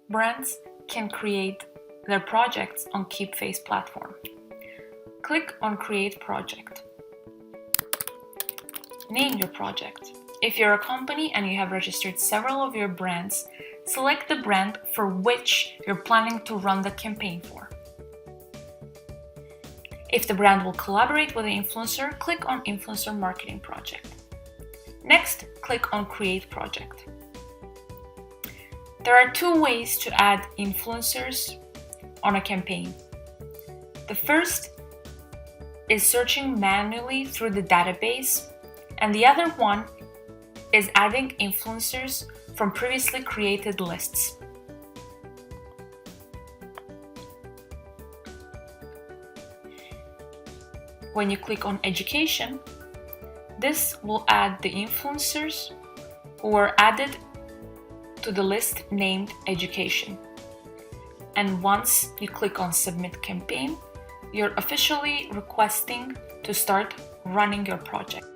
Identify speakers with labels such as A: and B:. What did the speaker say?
A: Brands can create their projects on Keepface platform. Click on Create Project. Name your project. If you're a company and you have registered several of your brands, select the brand for which you're planning to run the campaign for. If the brand will collaborate with the influencer, click on Influencer Marketing Project. Next, click on Create Project. There are two ways to add influencers on a campaign. The first is searching manually through the database, and the other one is adding influencers from previously created lists. When you click on Education, this will add the influencers who were added to the list named Education. And once you click on Submit Campaign, you're officially requesting to start running your project.